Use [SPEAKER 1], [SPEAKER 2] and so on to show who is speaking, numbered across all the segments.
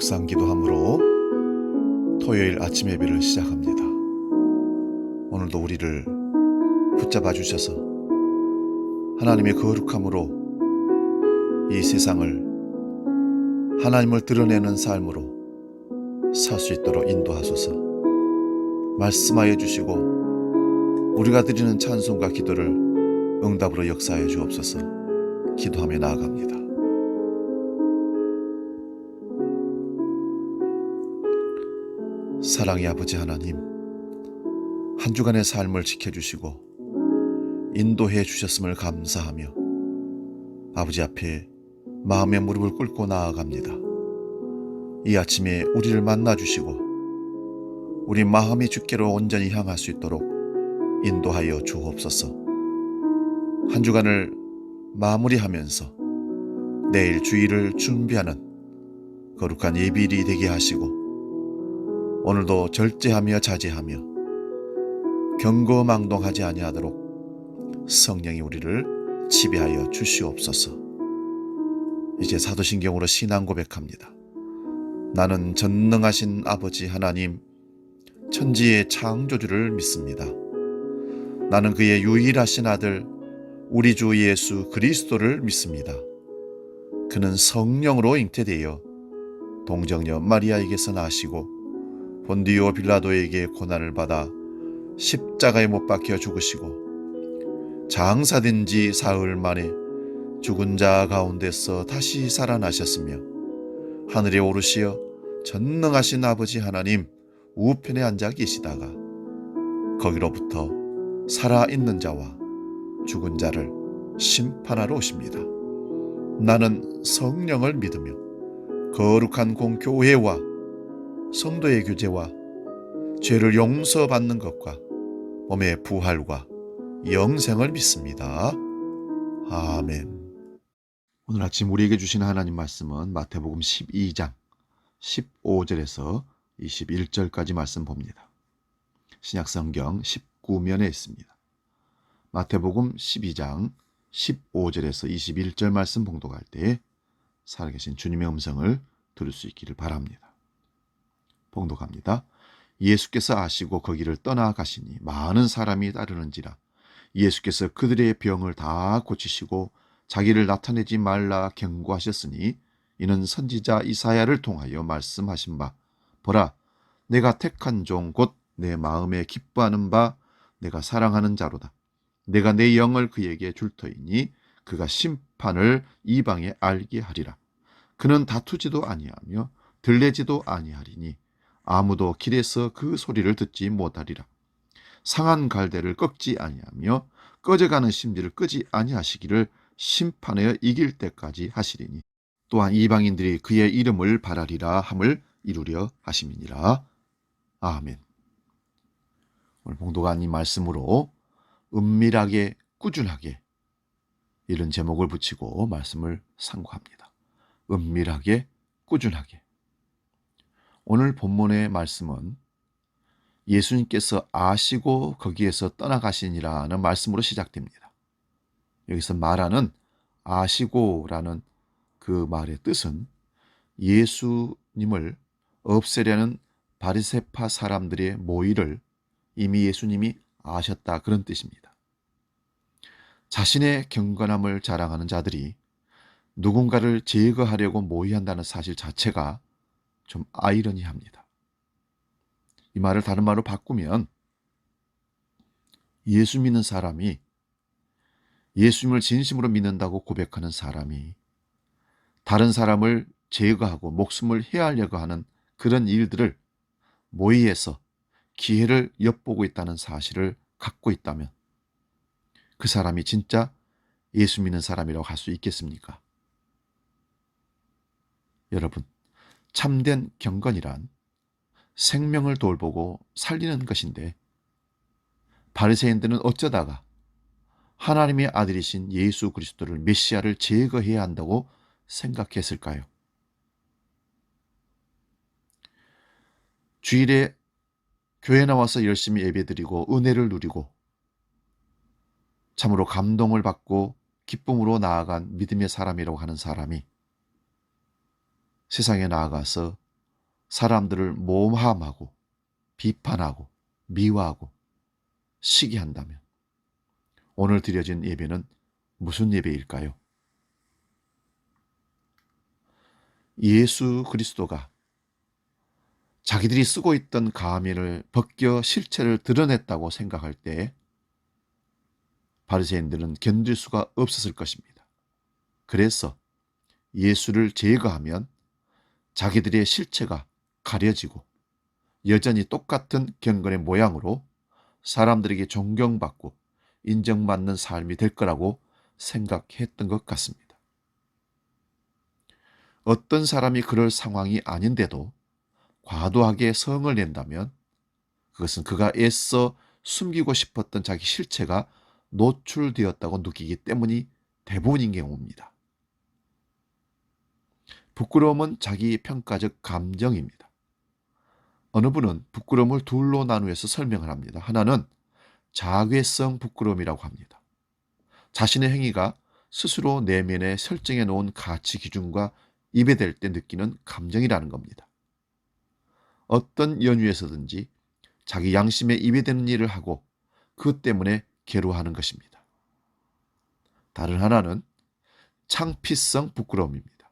[SPEAKER 1] 묵상 기도함으로 토요일 아침 예배를 시작합니다. 오늘도 우리를 붙잡아 주셔서 하나님의 거룩함으로 이 세상을 하나님을 드러내는 삶으로 살 수 있도록 인도하소서. 말씀하여 주시고 우리가 드리는 찬송과 기도를 응답으로 역사하여 주옵소서. 기도하며 나아갑니다. 사랑의 아버지 하나님, 한 주간의 삶을 지켜주시고 인도해 주셨음을 감사하며 아버지 앞에 마음의 무릎을 꿇고 나아갑니다. 이 아침에 우리를 만나주시고 우리 마음이 주께로 온전히 향할 수 있도록 인도하여 주옵소서. 한 주간을 마무리하면서 내일 주일을 준비하는 거룩한 예비일이 되게 하시고 오늘도 절제하며 자제하며 경거망동하지 아니하도록 성령이 우리를 지배하여 주시옵소서. 이제 사도신경으로 신앙 고백합니다. 나는 전능하신 아버지 하나님 천지의 창조주를 믿습니다. 나는 그의 유일하신 아들 우리 주 예수 그리스도를 믿습니다. 그는 성령으로 잉태되어 동정녀 마리아에게서 나시고 본디오 빌라도에게 고난을 받아 십자가에 못 박혀 죽으시고 장사된 지 사흘 만에 죽은 자 가운데서 다시 살아나셨으며 하늘에 오르시어 전능하신 아버지 하나님 우편에 앉아 계시다가 거기로부터 살아있는 자와 죽은 자를 심판하러 오십니다. 나는 성령을 믿으며 거룩한 공교회와 성도의 교제와 죄를 용서받는 것과 몸의 부활과 영생을 믿습니다. 아멘. 오늘 아침 우리에게 주신 하나님 말씀은 마태복음 12장 15절에서 21절까지 말씀 봅니다. 신약성경 19면에 있습니다. 마태복음 12장 15절에서 21절 말씀 봉독할 때 살아계신 주님의 음성을 들을 수 있기를 바랍니다. 봉독합니다. 예수께서 아시고 거기를 떠나가시니 많은 사람이 따르는지라 예수께서 그들의 병을 다 고치시고 자기를 나타내지 말라 경고하셨으니 이는 선지자 이사야를 통하여 말씀하신 바 보라 내가 택한 종 곧 내 마음에 기뻐하는 바 내가 사랑하는 자로다. 내가 내 영을 그에게 줄 터이니 그가 심판을 이방에 알게 하리라. 그는 다투지도 아니하며 들레지도 아니하리니 아무도 길에서 그 소리를 듣지 못하리라. 상한 갈대를 꺾지 아니하며 꺼져가는 심지를 끄지 아니하시기를 심판하여 이길 때까지 하시리니 또한 이방인들이 그의 이름을 바라리라 함을 이루려 하심이니라. 아멘. 오늘 봉독한 이 말씀으로 은밀하게 꾸준하게 이런 제목을 붙이고 말씀을 상고합니다. 은밀하게 꾸준하게. 오늘 본문의 말씀은 예수님께서 아시고 거기에서 떠나가시니라는 말씀으로 시작됩니다. 여기서 말하는 아시고라는 그 말의 뜻은 예수님을 없애려는 바리새파 사람들의 모의를 이미 예수님이 아셨다 그런 뜻입니다. 자신의 경건함을 자랑하는 자들이 누군가를 제거하려고 모의한다는 사실 자체가 좀 아이러니합니다. 이 말을 다른 말로 바꾸면 예수 믿는 사람이 예수님을 진심으로 믿는다고 고백하는 사람이 다른 사람을 제거하고 목숨을 해하려고 하는 그런 일들을 모의해서 기회를 엿보고 있다는 사실을 갖고 있다면 그 사람이 진짜 예수 믿는 사람이라고 할 수 있겠습니까? 여러분, 참된 경건이란 생명을 돌보고 살리는 것인데 바리새인들은 어쩌다가 하나님의 아들이신 예수 그리스도를 메시아를 제거해야 한다고 생각했을까요? 주일에 교회 나와서 열심히 예배드리고 은혜를 누리고 참으로 감동을 받고 기쁨으로 나아간 믿음의 사람이라고 하는 사람이 세상에 나아가서 사람들을 모함하고 비판하고 미워하고 시기한다면 오늘 드려진 예배는 무슨 예배일까요? 예수 그리스도가 자기들이 쓰고 있던 가면을 벗겨 실체를 드러냈다고 생각할 때 바리새인들은 견딜 수가 없었을 것입니다. 그래서 예수를 제거하면 자기들의 실체가 가려지고 여전히 똑같은 경건의 모양으로 사람들에게 존경받고 인정받는 삶이 될 거라고 생각했던 것 같습니다. 어떤 사람이 그럴 상황이 아닌데도 과도하게 성을 낸다면 그것은 그가 애써 숨기고 싶었던 자기 실체가 노출되었다고 느끼기 때문이 대부분인 경우입니다. 부끄러움은 자기 평가적 감정입니다. 어느 분은 부끄러움을 둘로 나누어서 설명을 합니다. 하나는 자괴성 부끄러움이라고 합니다. 자신의 행위가 스스로 내면에 설정해 놓은 가치 기준과 입에댈 때 느끼는 감정이라는 겁니다. 어떤 연유에서든지 자기 양심에 입에대는 일을 하고 그 때문에 괴로워하는 것입니다. 다른 하나는 창피성 부끄러움입니다.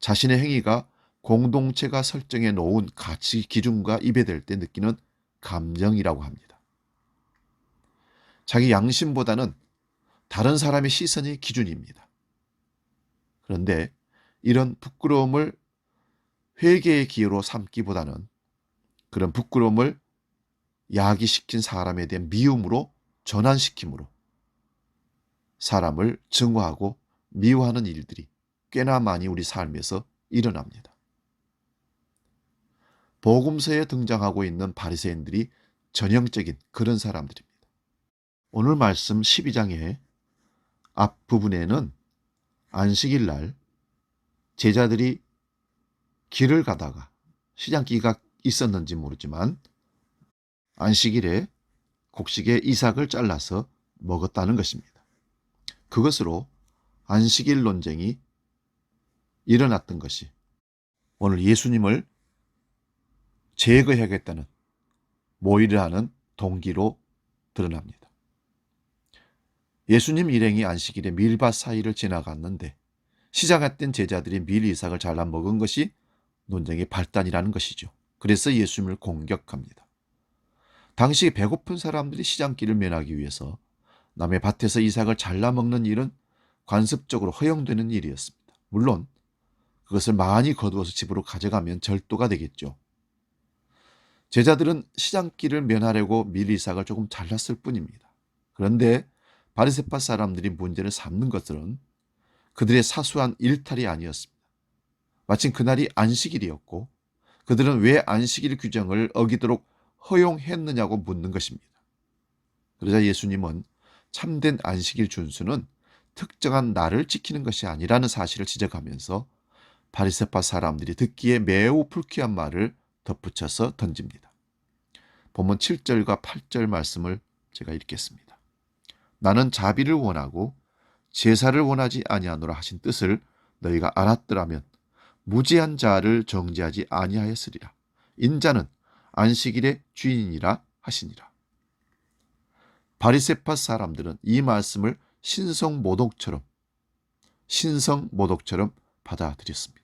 [SPEAKER 1] 자신의 행위가 공동체가 설정해 놓은 가치 기준과 입에댈 때 느끼는 감정이라고 합니다. 자기 양심보다는 다른 사람의 시선이 기준입니다. 그런데 이런 부끄러움을 회개의 기회로 삼기보다는 그런 부끄러움을 야기시킨 사람에 대한 미움으로 전환시킴으로 사람을 증오하고 미워하는 일들이 꽤나 많이 우리 삶에서 일어납니다. 복음서에 등장하고 있는 바리새인들이 전형적인 그런 사람들입니다. 오늘 말씀 12장의 앞부분에는 안식일 날 제자들이 길을 가다가 시장기가 있었는지 모르지만 안식일에 곡식에 이삭을 잘라서 먹었다는 것입니다. 그것으로 안식일 논쟁이 일어났던 것이 오늘 예수님을 제거해야겠다는 모의를 하는 동기로 드러납니다. 예수님 일행이 안식일에 밀밭 사이를 지나갔는데 시장했던 제자들이 밀 이삭을 잘라 먹은 것이 논쟁의 발단이라는 것이죠. 그래서 예수님을 공격합니다. 당시 배고픈 사람들이 시장길을 면하기 위해서 남의 밭에서 이삭을 잘라 먹는 일은 관습적으로 허용되는 일이었습니다. 물론 그것을 많이 거두어서 집으로 가져가면 절도가 되겠죠. 제자들은 시장길을 면하려고 밀 이삭을 조금 잘랐을 뿐입니다. 그런데 바리새파 사람들이 문제를 삼는 것들은 그들의 사소한 일탈이 아니었습니다. 마침 그날이 안식일이었고 그들은 왜 안식일 규정을 어기도록 허용했느냐고 묻는 것입니다. 그러자 예수님은 참된 안식일 준수는 특정한 날을 지키는 것이 아니라는 사실을 지적하면서 바리새파 사람들이 듣기에 매우 불쾌한 말을 덧붙여서 던집니다. 본문 7절과 8절 말씀을 제가 읽겠습니다. 나는 자비를 원하고 제사를 원하지 아니하노라 하신 뜻을 너희가 알았더라면 무지한 자를 정죄하지 아니하였으리라. 인자는 안식일의 주인이라 하시니라. 바리새파 사람들은 이 말씀을 신성모독처럼 받아들였습니다.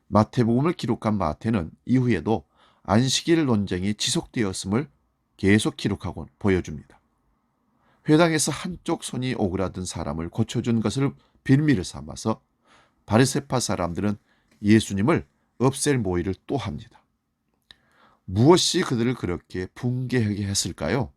[SPEAKER 1] 마태복음을 기록한 마태는 이후에도 안식일 논쟁이 지속되었음을 계속 기록하고 보여줍니다. 회당에서 한쪽 손이 오그라든 사람을 고쳐준 것을 빌미를 삼아서 바리새파 사람들은 예수님을 없앨 모의를 또 합니다. 무엇이 그들을 그렇게 붕괴하게 했을까요?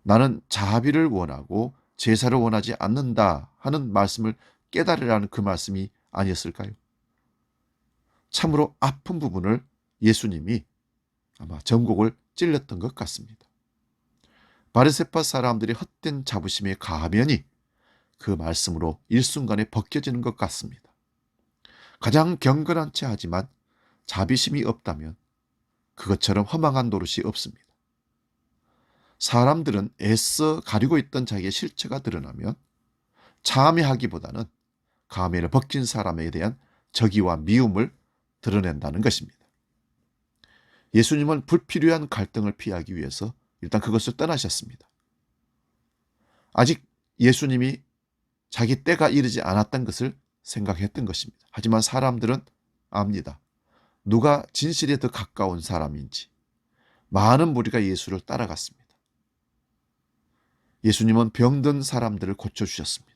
[SPEAKER 1] 나는 자비를 원하고 제사를 원하지 않는다 하는 말씀을 깨달으라는 그 말씀이 아니었을까요? 참으로 아픈 부분을 예수님이 아마 전곡을 찔렀던 것 같습니다. 바리새파 사람들의 헛된 자부심의 가면이 그 말씀으로 일순간에 벗겨지는 것 같습니다. 가장 경건한 채 하지만 자비심이 없다면 그것처럼 허망한 노릇이 없습니다. 사람들은 애써 가리고 있던 자기의 실체가 드러나면 참회하기보다는 가면을 벗긴 사람에 대한 적의와 미움을 드러낸다는 것입니다. 예수님은 불필요한 갈등을 피하기 위해서 일단 그것을 떠나셨습니다. 아직 예수님이 자기 때가 이르지 않았던 것을 생각했던 것입니다. 하지만 사람들은 압니다. 누가 진실에 더 가까운 사람인지. 많은 무리가 예수를 따라갔습니다. 예수님은 병든 사람들을 고쳐주셨습니다.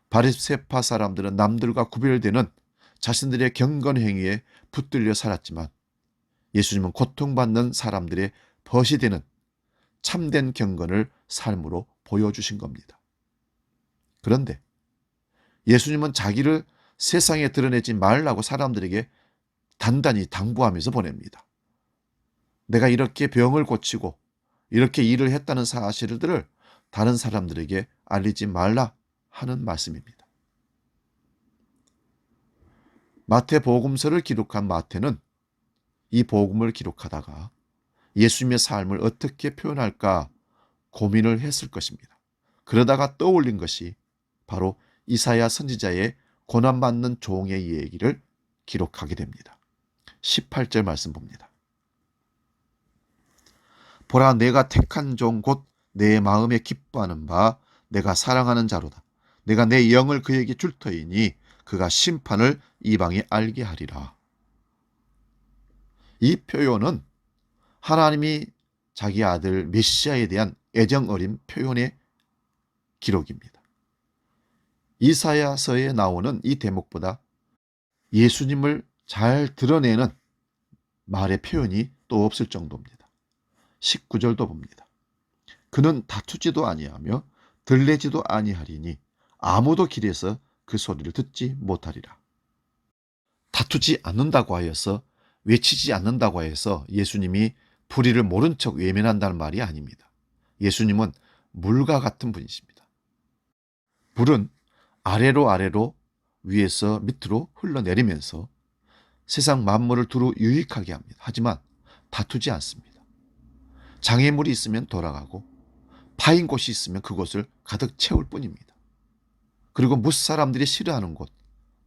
[SPEAKER 1] 바리새파 사람들은 남들과 구별되는 자신들의 경건 행위에 붙들려 살았지만 예수님은 고통받는 사람들의 벗이 되는 참된 경건을 삶으로 보여주신 겁니다. 그런데 예수님은 자기를 세상에 드러내지 말라고 사람들에게 단단히 당부하면서 보냅니다. 내가 이렇게 병을 고치고 이렇게 일을 했다는 사실들을 다른 사람들에게 알리지 말라 하는 말씀입니다. 마태복음서를 기록한 마태는 이 복음을 기록하다가 예수님의 삶을 어떻게 표현할까 고민을 했을 것입니다. 그러다가 떠올린 것이 바로 이사야 선지자의 고난받는 종의 얘기를 기록하게 됩니다. 18절 말씀 봅니다. 보라, 내가 택한 종 곧 내 마음에 기뻐하는 바 내가 사랑하는 자로다. 내가 내 영을 그에게 줄 터이니 그가 심판을 이방에 알게 하리라. 이 표현은 하나님이 자기 아들 메시아에 대한 애정 어린 표현의 기록입니다. 이사야서에 나오는 이 대목보다 예수님을 잘 드러내는 말의 표현이 또 없을 정도입니다. 19절도 봅니다. 그는 다투지도 아니하며 들레지도 아니하리니 아무도 길에서 그 소리를 듣지 못하리라. 다투지 않는다고 하여서, 외치지 않는다고 해서 예수님이 불의를 모른 척 외면한다는 말이 아닙니다. 예수님은 물과 같은 분이십니다. 불은 아래로 위에서 밑으로 흘러내리면서 세상 만물을 두루 유익하게 합니다. 하지만 다투지 않습니다. 장애물이 있으면 돌아가고 파인 곳이 있으면 그곳을 가득 채울 뿐입니다. 그리고 무사람들이 싫어하는 곳,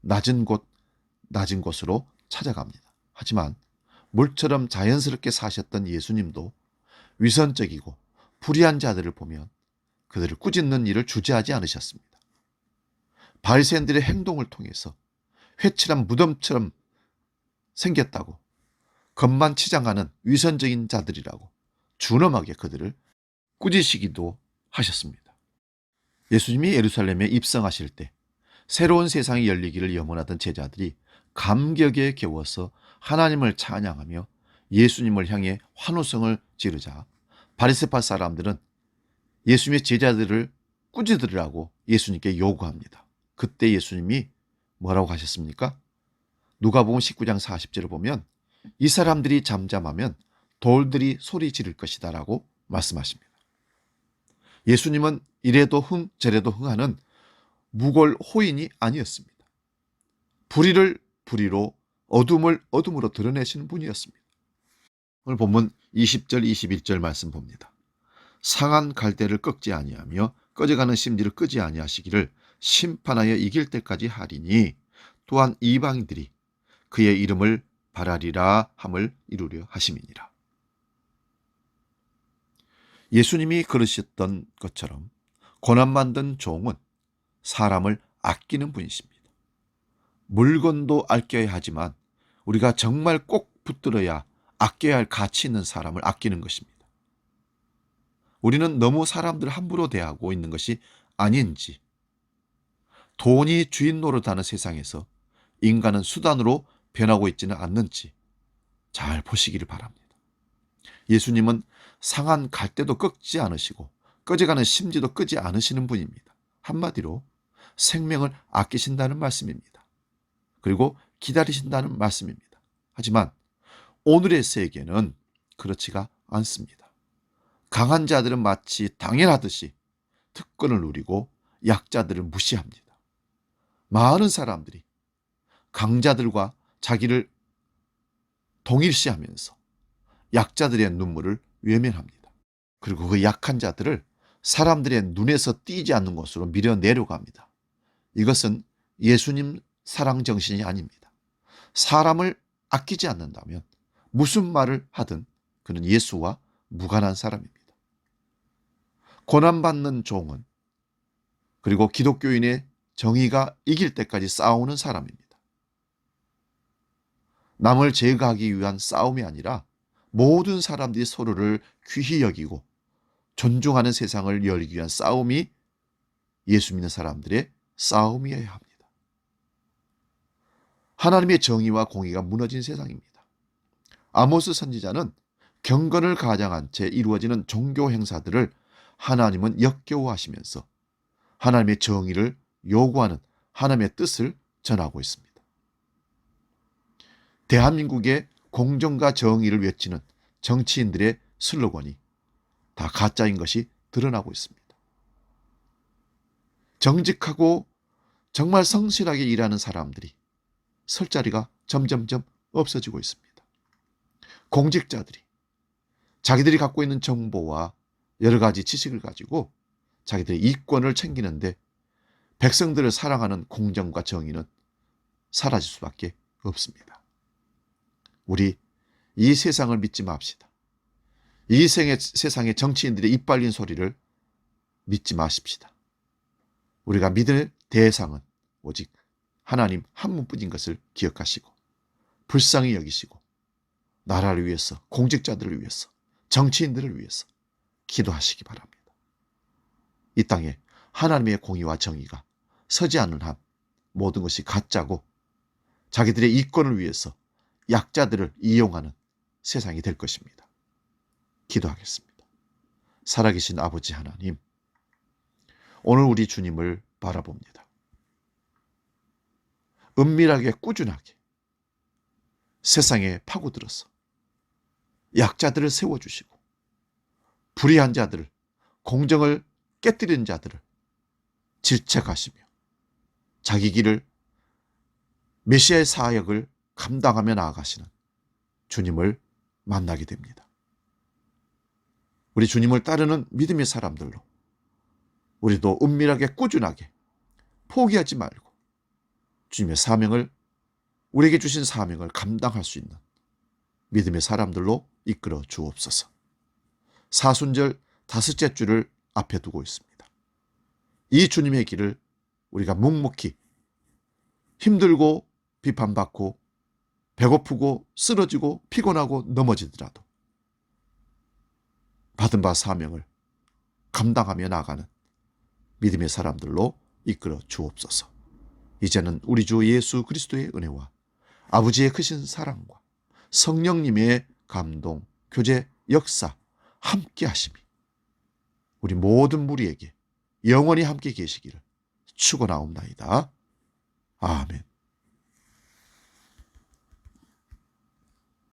[SPEAKER 1] 낮은 곳으로 찾아갑니다. 하지만 물처럼 자연스럽게 사셨던 예수님도 위선적이고 불의한 자들을 보면 그들을 꾸짖는 일을 주저하지 않으셨습니다. 바리새인들의 행동을 통해서 회칠한 무덤처럼 생겼다고 겉만 치장하는 위선적인 자들이라고 준엄하게 그들을 꾸짖으시기도 하셨습니다. 예수님이 예루살렘에 입성하실 때 새로운 세상이 열리기를 염원하던 제자들이 감격에 겨워서 하나님을 찬양하며 예수님을 향해 환호성을 지르자 바리새파 사람들은 예수님의 제자들을 꾸짖으라고 예수님께 요구합니다. 그때 예수님이 뭐라고 하셨습니까? 누가복음 19장 40절을 보면 이 사람들이 잠잠하면 돌들이 소리 지를 것이다 라고 말씀하십니다. 예수님은 이래도 흥 저래도 흥하는 무골호인이 아니었습니다. 불의를 불의로 어둠을 어둠으로 드러내시는 분이었습니다. 오늘 본문 20절 21절 말씀 봅니다. 상한 갈대를 꺾지 아니하며 꺼져가는 심지를 끄지 아니하시기를 심판하여 이길 때까지 하리니 또한 이방인들이 그의 이름을 바라리라 함을 이루려 하심이니라. 예수님이 그러셨던 것처럼 고난받는 종은 사람을 아끼는 분이십니다. 물건도 아껴야 하지만 우리가 정말 꼭 붙들어야 아껴야 할 가치 있는 사람을 아끼는 것입니다. 우리는 너무 사람들을 함부로 대하고 있는 것이 아닌지, 돈이 주인 노릇하는 세상에서 인간은 수단으로 변하고 있지는 않는지 잘 보시기를 바랍니다. 예수님은 상한 갈대도 꺾지 않으시고 꺼져가는 심지도 끄지 않으시는 분입니다. 한마디로 생명을 아끼신다는 말씀입니다. 그리고 기다리신다는 말씀입니다. 하지만 오늘의 세계는 그렇지가 않습니다. 강한 자들은 마치 당연하듯이 특권을 누리고 약자들을 무시합니다. 많은 사람들이 강자들과 자기를 동일시하면서 약자들의 눈물을 외면합니다. 그리고 그 약한 자들을 사람들의 눈에서 띄지 않는 곳으로 밀어내려고 합니다. 이것은 예수님 사랑 정신이 아닙니다. 사람을 아끼지 않는다면 무슨 말을 하든 그는 예수와 무관한 사람입니다. 고난받는 종은, 그리고 기독교인의 정의가 이길 때까지 싸우는 사람입니다. 남을 제거하기 위한 싸움이 아니라 모든 사람들이 서로를 귀히 여기고 존중하는 세상을 열기 위한 싸움이 예수 믿는 사람들의 싸움이어야 합니다. 하나님의 정의와 공의가 무너진 세상입니다. 아모스 선지자는 경건을 가장한 채 이루어지는 종교 행사들을 하나님은 역겨워하시면서 하나님의 정의를 요구하는 하나님의 뜻을 전하고 있습니다. 대한민국의 공정과 정의를 외치는 정치인들의 슬로건이 다 가짜인 것이 드러나고 있습니다. 정직하고 정말 성실하게 일하는 사람들이 설 자리가 점점점 없어지고 있습니다. 공직자들이 자기들이 갖고 있는 정보와 여러 가지 지식을 가지고 자기들의 이권을 챙기는데 백성들을 사랑하는 공정과 정의는 사라질 수밖에 없습니다. 우리 이 세상을 믿지 맙시다. 이 세상의 정치인들의 이빨린 소리를 믿지 마십시다. 우리가 믿을 대상은 오직 하나님 한 분뿐인 것을 기억하시고 불쌍히 여기시고 나라를 위해서, 공직자들을 위해서, 정치인들을 위해서 기도하시기 바랍니다. 이 땅에 하나님의 공의와 정의가 서지 않는 한 모든 것이 가짜고 자기들의 이권을 위해서 약자들을 이용하는 세상이 될 것입니다. 기도하겠습니다. 살아계신 아버지 하나님, 오늘 우리 주님을 바라봅니다. 은밀하게 꾸준하게 세상에 파고들어서 약자들을 세워주시고 불의한 자들을, 공정을 깨뜨리는 자들을 질책하시며 자기 길을, 메시아의 사역을 감당하며 나아가시는 주님을 만나게 됩니다. 우리 주님을 따르는 믿음의 사람들로 우리도 은밀하게 꾸준하게 포기하지 말고 주님의 사명을, 우리에게 주신 사명을 감당할 수 있는 믿음의 사람들로 이끌어 주옵소서. 사순절 다섯째 주를 앞에 두고 있습니다. 이 주님의 길을 우리가 묵묵히 힘들고 비판받고 배고프고 쓰러지고 피곤하고 넘어지더라도 받은 바 사명을 감당하며 나가는 믿음의 사람들로 이끌어 주옵소서. 이제는 우리 주 예수 그리스도의 은혜와 아버지의 크신 사랑과 성령님의 감동, 교제, 역사 함께 하심이 우리 모든 무리에게 영원히 함께 계시기를 축원하옵나이다. 아멘.